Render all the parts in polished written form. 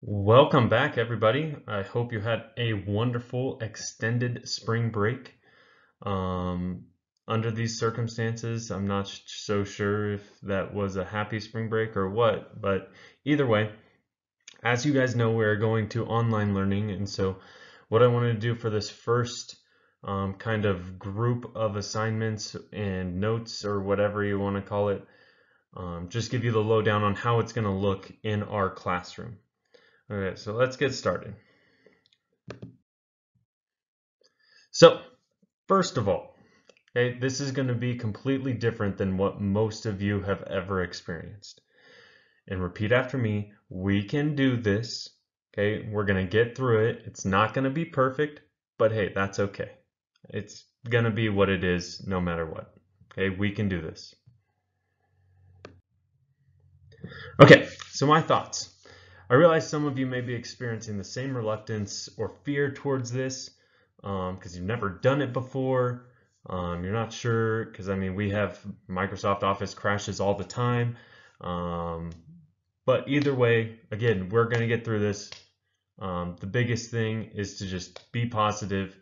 Welcome back, everybody. I hope you had a wonderful extended spring break. Um, Under these circumstances, I'm not so sure if that was a happy spring break or what, but either way, as you guys know, we're going to online learning. And so what I wanted to do for this first kind of group of assignments and notes or whatever you want to call it, just give you the lowdown on how it's going to look in our classroom. Okay, so let's get started. So, first of all, okay, this is going to be completely different than what most of you have ever experienced. And repeat after me, we can do this. Okay, we're going to get through it. It's not going to be perfect, but hey, that's okay. It's going to be what it is no matter what. Okay, we can do this. Okay, so my thoughts. I realize some of you may be experiencing the same reluctance or fear towards this because you've never done it before. You're not sure because, I mean, we have Microsoft Office crashes all the time. But either way, again, we're going to get through this. The biggest thing is to just be positive,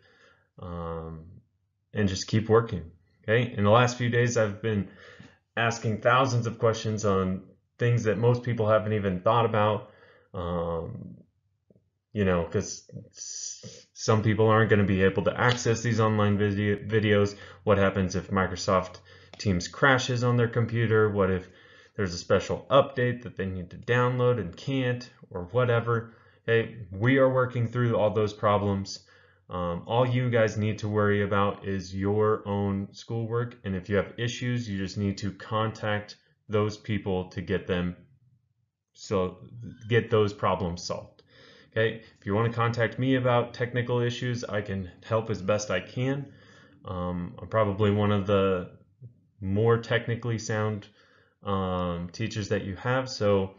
and just keep working. Okay. In the last few days, I've been asking thousands of questions on things that most people haven't even thought about. Because some people aren't going to be able to access these online videos. What happens if Microsoft Teams crashes on their computer? What if there's a special update that they need to download and can't, or whatever? Hey, we are working through all those problems. All you guys need to worry about is your own schoolwork, and if you have issues, you just need to contact those people to get those problems solved. Okay, if you want to contact me about technical issues, I can help as best I can. I'm probably one of the more technically sound teachers that you have, so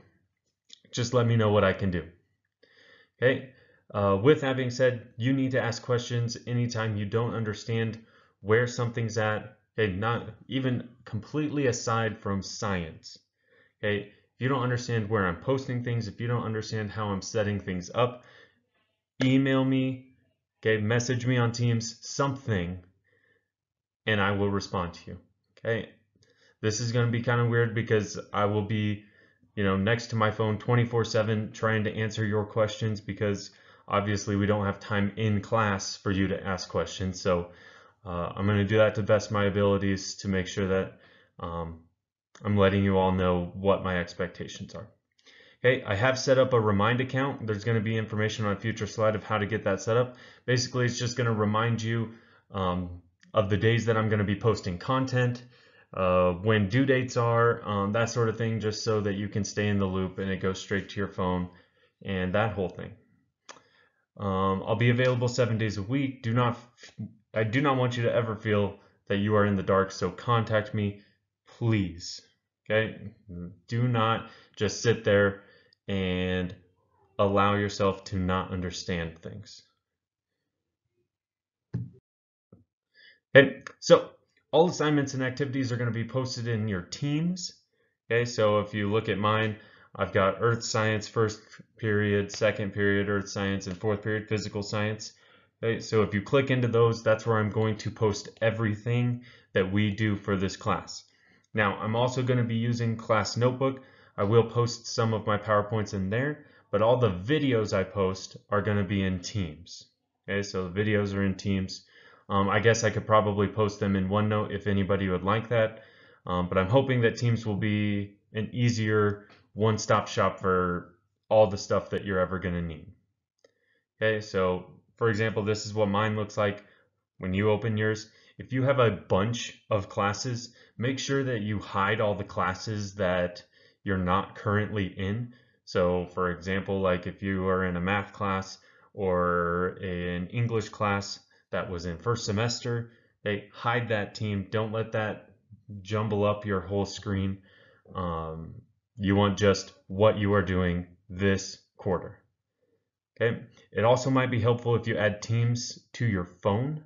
just let me know what I can do. Okay, with that being said, you need to ask questions anytime you don't understand where something's at. Okay, not even completely aside from science. Okay, if you don't understand where I'm posting things, if you don't understand how I'm setting things up, email me, okay, message me on Teams, something, and I will respond to you. Okay, this is going to be kind of weird because I will be, next to my phone 24/7 trying to answer your questions because obviously we don't have time in class for you to ask questions. So I'm going to do that to the best of my abilities to make sure that I'm letting you all know what my expectations are. Okay, I have set up a Remind account. There's going to be information on a future slide of how to get that set up. Basically, it's just going to remind you of the days that I'm going to be posting content, when due dates are, that sort of thing, just so that you can stay in the loop and it goes straight to your phone and that whole thing. I'll be available 7 days a week. I do not want you to ever feel that you are in the dark, so contact me, please. Okay? Do not just sit there and allow yourself to not understand things. Okay, so all assignments and activities are going to be posted in your teams. Okay, so if you look at mine, I've got Earth Science first period, second period Earth Science, and fourth period Physical Science. Okay, so if you click into those, that's where I'm going to post everything that we do for this class. Now, I'm also going to be using Class Notebook. I will post some of my PowerPoints in there, but all the videos I post are going to be in Teams. Okay, so the videos are in Teams. I guess I could probably post them in OneNote if anybody would like that, but I'm hoping that Teams will be an easier one-stop shop for all the stuff that you're ever going to need. Okay, so for example, this is what mine looks like when you open yours. If you have a bunch of classes, make sure that you hide all the classes that you're not currently in. So for example, like if you are in a math class or an English class that was in first semester, hey, hide that team. Don't let that jumble up your whole screen. You want just what you are doing this quarter. Okay. It also might be helpful if you add Teams to your phone,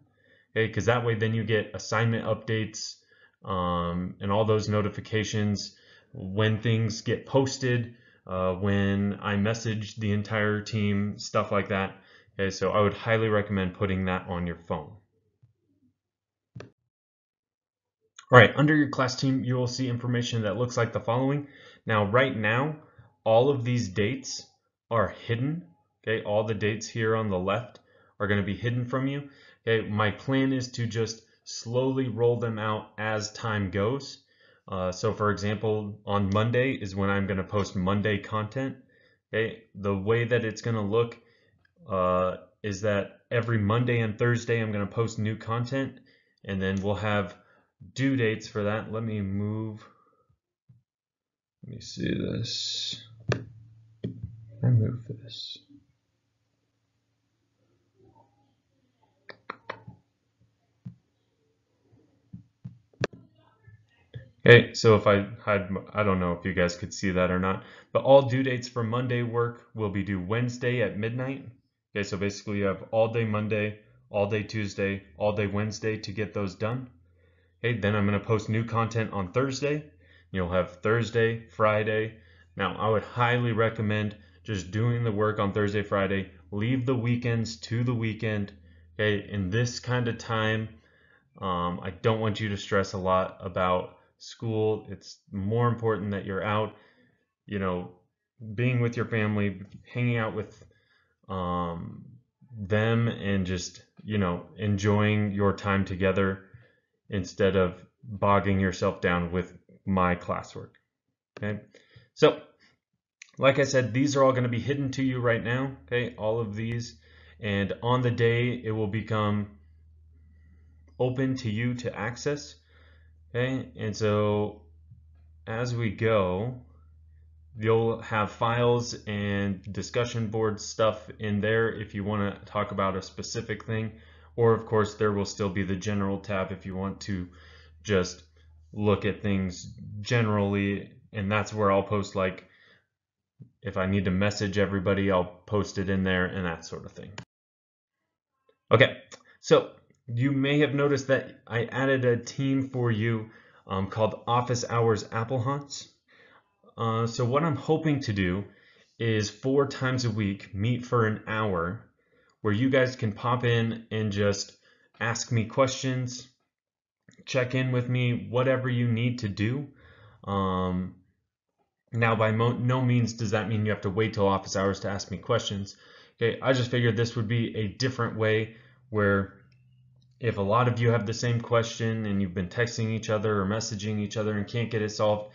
okay, because that way then you get assignment updates and all those notifications when things get posted. when I message the entire team, stuff like that. Okay, so I would highly recommend putting that on your phone. All right, under your class team, you will see information that looks like the following. Now, right now, all of these dates are hidden. Okay, all the dates here on the left are going to be hidden from you. Okay, my plan is to just slowly roll them out as time goes. So for example, on Monday is when I'm going to post Monday content. Okay, the way that it's going to look is that every Monday and Thursday I'm going to post new content, and then we'll have due dates for that. Let me see this. I move this. Okay, so if I don't know if you guys could see that or not, but all due dates for Monday work will be due Wednesday at midnight. Okay, so basically you have all day Monday, all day Tuesday, all day Wednesday to get those done. Okay, then I'm going to post new content on Thursday. You'll have Thursday, Friday. Now, I would highly recommend just doing the work on Thursday, Friday. Leave the weekends to the weekend. Okay, in this kind of time, I don't want you to stress a lot about school. It's more important that you're out, being with your family, hanging out with them, and just, enjoying your time together instead of bogging yourself down with my classwork. Okay, so like I said, these are all going to be hidden to you right now. Okay, all of these, and on the day it will become open to you to access. Okay, and so as we go, you'll have files and discussion board stuff in there if you want to talk about a specific thing, or of course there will still be the general tab if you want to just look at things generally, and that's where I'll post, like if I need to message everybody, I'll post it in there and that sort of thing. Okay, so you may have noticed that I added a team for you called Office Hours Apple Hunts. So what I'm hoping to do is 4 times a week meet for an hour where you guys can pop in and just ask me questions, check in with me, whatever you need to do. Now, by no means does that mean you have to wait till office hours to ask me questions. Okay, I just figured this would be a different way where if a lot of you have the same question and you've been texting each other or messaging each other and can't get it solved,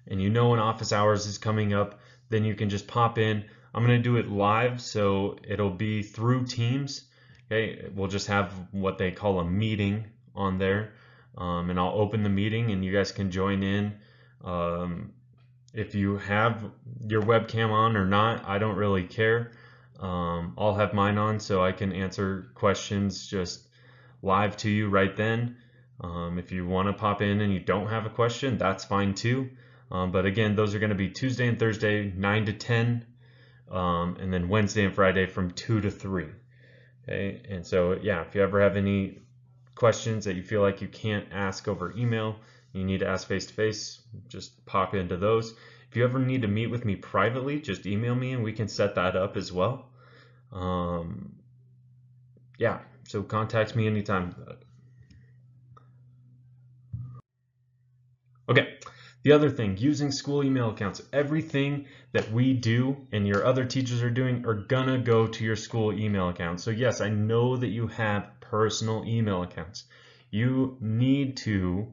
and you know when office hours is coming up, then you can just pop in. I'm going to do it live, so it'll be through Teams. Okay, we'll just have what they call a meeting on there, and I'll open the meeting and you guys can join in. If you have your webcam on or not, I don't really care. I'll have mine on so I can answer questions just live to you right then. If you want to pop in and you don't have a question, that's fine too. But again, those are going to be Tuesday and Thursday, 9 to 10, and then Wednesday and Friday from 2 to 3. Okay, and so yeah, if you ever have any questions that you feel like you can't ask over email, you need to ask face to face, just pop into those. If you ever need to meet with me privately, just email me and we can set that up as well. Yeah, so contact me anytime. Okay, the other thing, using school email accounts. Everything that we do and your other teachers are doing are gonna go to your school email account. So yes, I know that you have personal email accounts. You need to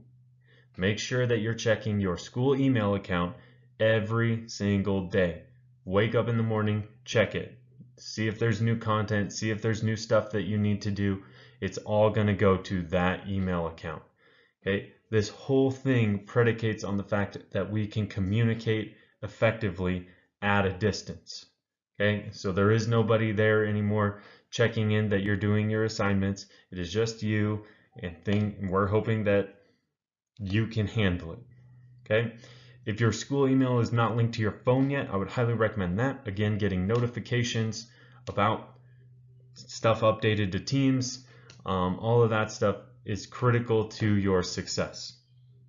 make sure that you're checking your school email account every single day. Wake up in the morning, check it. See if there's new content, see if there's new stuff that you need to do. It's all gonna go to that email account. Okay, this whole thing predicates on the fact that we can communicate effectively at a distance. Okay, so there is nobody there anymore checking in that you're doing your assignments. It is just you, and we're hoping that you can handle it. Okay, if your school email is not linked to your phone yet, I would highly recommend that. Again, getting notifications about stuff updated to Teams, all of that stuff is critical to your success.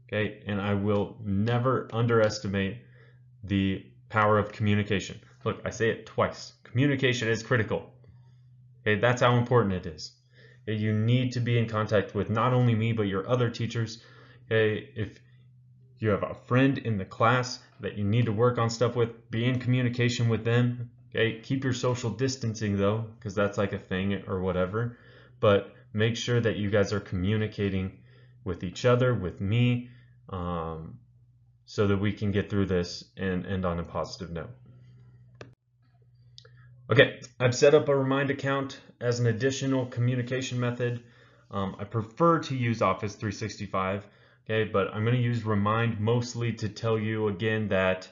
Okay, and I will never underestimate the power of communication. Look, I say it twice. Communication is critical. Okay, that's how important it is. Okay, you need to be in contact with not only me, but your other teachers. Okay, if you have a friend in the class that you need to work on stuff with, be in communication with them. Okay, keep your social distancing though, because that's like a thing or whatever. But make sure that you guys are communicating with each other, with me, so that we can get through this and end on a positive note. Okay, I've set up a Remind account as an additional communication method. I prefer to use Office 365, okay, but I'm going to use Remind mostly to tell you again that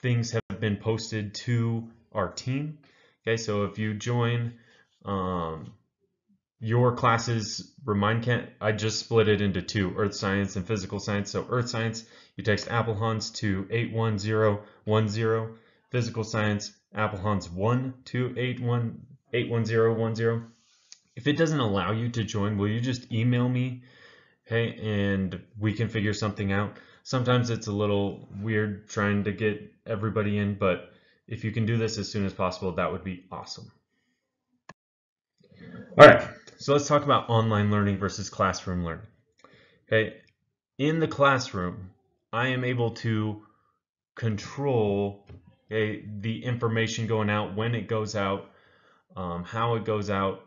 things have been posted to our team. Okay, so if you join your classes Remind I just split it into two, Earth Science and Physical Science. So Earth Science, you text Applehans to 81010. Physical Science, Applehans 1 to 81010. If it doesn't allow you to join, will you just email me? Okay, and we can figure something out. Sometimes it's a little weird trying to get everybody in, but if you can do this as soon as possible, that would be awesome. All right, so let's talk about online learning versus classroom learning. Okay, in the classroom, I am able to control the information going out, when it goes out, how it goes out.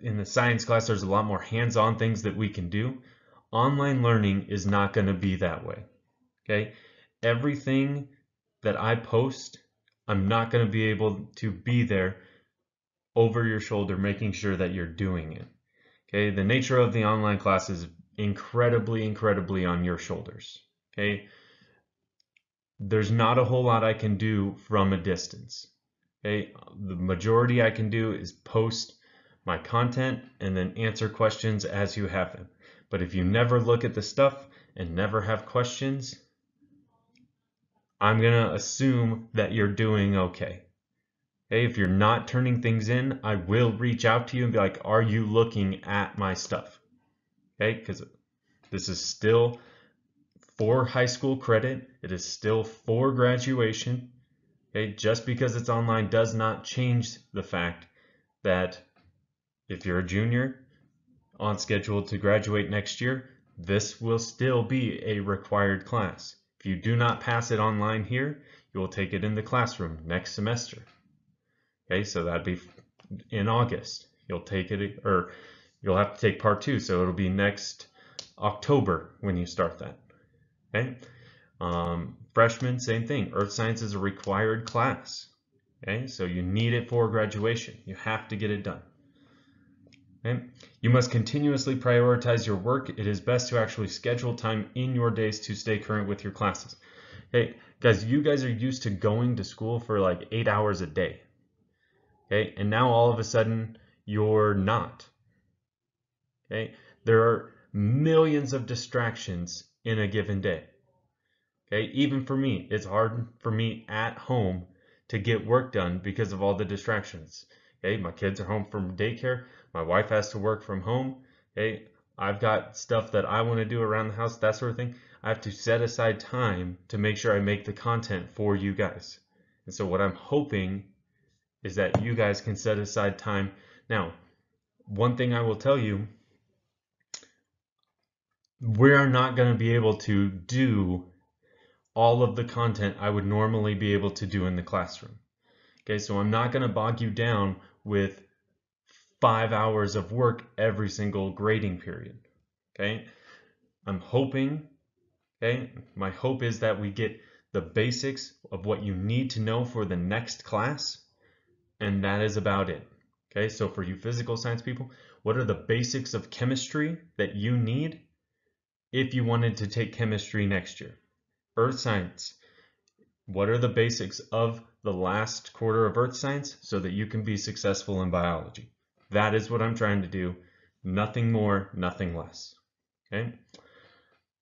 In the science class, there's a lot more hands-on things that we can do. Online learning is not going to be that way. Okay, everything that I post, I'm not going to be able to be there over your shoulder making sure that you're doing it. Okay, the nature of the online class is incredibly on your shoulders. Okay, there's not a whole lot I can do from a distance. Okay, the majority I can do is post my content and then answer questions as you have them. But if you never look at the stuff and never have questions, I'm gonna assume that you're doing okay. Okay, if you're not turning things in, I will reach out to you and be like, are you looking at my stuff? Okay, because this is still for high school credit. It is still for graduation. Okay, just because it's online does not change the fact that if you're a junior on schedule to graduate next year, this will still be a required class. If you do not pass it online here, you will take it in the classroom next semester. Okay, so that'd be in August. You'll take it, or you'll have to take part 2, so it'll be next October when you start that. Okay, freshmen, same thing. Earth Science is a required class. Okay, so you need it for graduation. You have to get it done. Okay? You must continuously prioritize your work. It is best to actually schedule time in your days to stay current with your classes. Hey, guys, you guys are used to going to school for like 8 hours a day. Okay, and now all of a sudden you're not. Okay, there are millions of distractions in a given day. Okay, even for me, it's hard for me at home to get work done because of all the distractions. Okay, my kids are home from daycare. My wife has to work from home. Okay, I've got stuff that I want to do around the house, that sort of thing. I have to set aside time to make sure I make the content for you guys. And so what I'm hoping is that you guys can set aside time. Now, one thing I will tell you, we're not going to be able to do all of the content I would normally be able to do in the classroom. Okay, so I'm not going to bog you down with 5 hours of work every single grading period. Okay, I'm hoping, okay, my hope is that we get the basics of what you need to know for the next class, and that is about it. Okay, so for you physical science people, what are the basics of chemistry that you need if you wanted to take chemistry next year? Earth Science, what are the basics of the last quarter of Earth Science so that you can be successful in biology? That is what I'm trying to do. Nothing more, nothing less. Okay.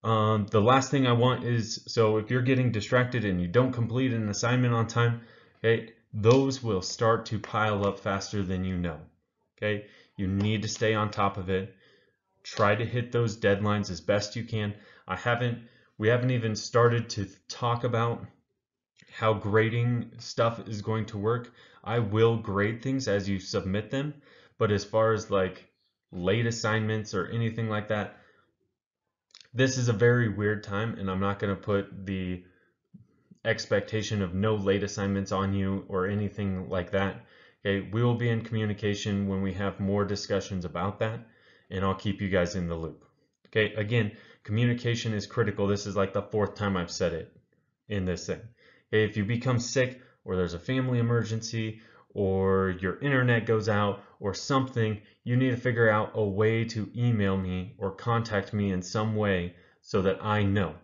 The last thing I want is, so if you're getting distracted and you don't complete an assignment on time, okay, those will start to pile up faster than you know. Okay, you need to stay on top of it. Try to hit those deadlines as best you can. We haven't even started to talk about how grading stuff is going to work. I will grade things as you submit them, but as far as like late assignments or anything like that, this is a very weird time, and I'm not going to put the expectation of no late assignments on you or anything like that. Okay, we will be in communication when we have more discussions about that, and I'll keep you guys in the loop. Okay, again, communication is critical. This is like the 4th time I've said it in this thing. Okay, if you become sick, or there's a family emergency, or your internet goes out or something, you need to figure out a way to email me or contact me in some way so that I know.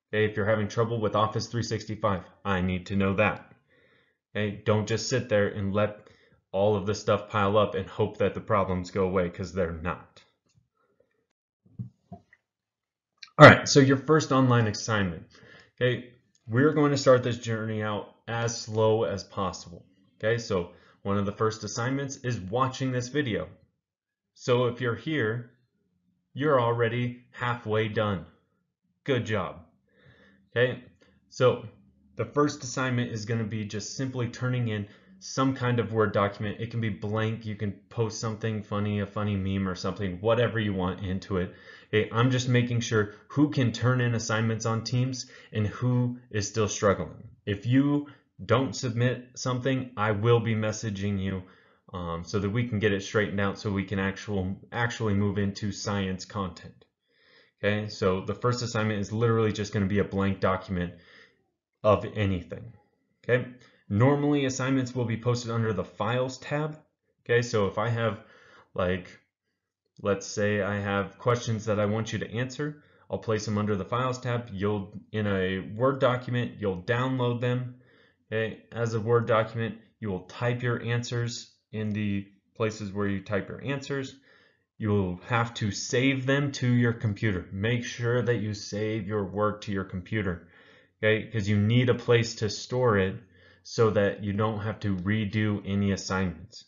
Okay, if you're having trouble with Office 365, I need to know that. Okay, don't just sit there and let all of the stuff pile up and hope that the problems go away, because they're not. All right, so your first online assignment. Okay, we're going to start this journey out as slow as possible. Okay, so one of the first assignments is watching this video. So if you're here, you're already halfway done. Good job. Okay, so the first assignment is going to be just simply turning in some kind of Word document. It can be blank. You can post something funny, a funny meme or something, whatever you want into it. Okay, I'm just making sure who can turn in assignments on Teams and who is still struggling. If you don't submit something, I will be messaging you so that we can get it straightened out, so we can actually move into science content. Okay, so the first assignment is literally just going to be a blank document of anything. Okay, normally assignments will be posted under the Files tab. Okay, so if I have, like, let's say I have questions that I want you to answer, I'll place them under the Files tab. You'll, in a Word document, you'll download them. Okay, as a Word document, you will type your answers in the places where you type your answers. You'll have to save them to your computer. Make sure that you save your work to your computer, okay? Because you need a place to store it so that you don't have to redo any assignments.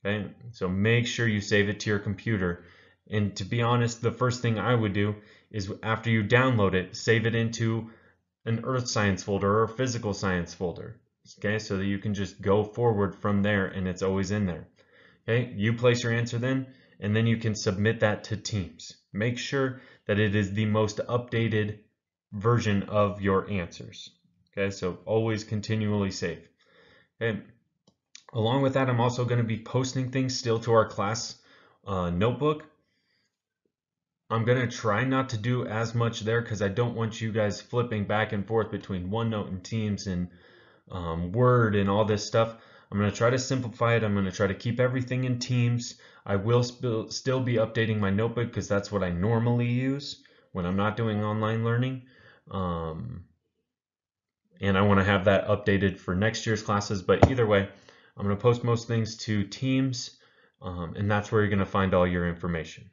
Okay, so make sure you save it to your computer. And to be honest, the first thing I would do is, after you download it, save it into an earth science folder or a physical science folder. Okay, so that you can just go forward from there and it's always in there. Okay, you place your answer then, and then you can submit that to Teams. Make sure that it is the most updated version of your answers. Okay, so always continually save. Okay. Along with that, I'm also going to be posting things still to our class notebook. I'm going to try not to do as much there because I don't want you guys flipping back and forth between OneNote and Teams and Word and all this stuff. I'm going to try to simplify it. I'm going to try to keep everything in Teams. I will still be updating my notebook because that's what I normally use when I'm not doing online learning. And I want to have that updated for next year's classes. But either way, I'm going to post most things to Teams, and that's where you're going to find all your information.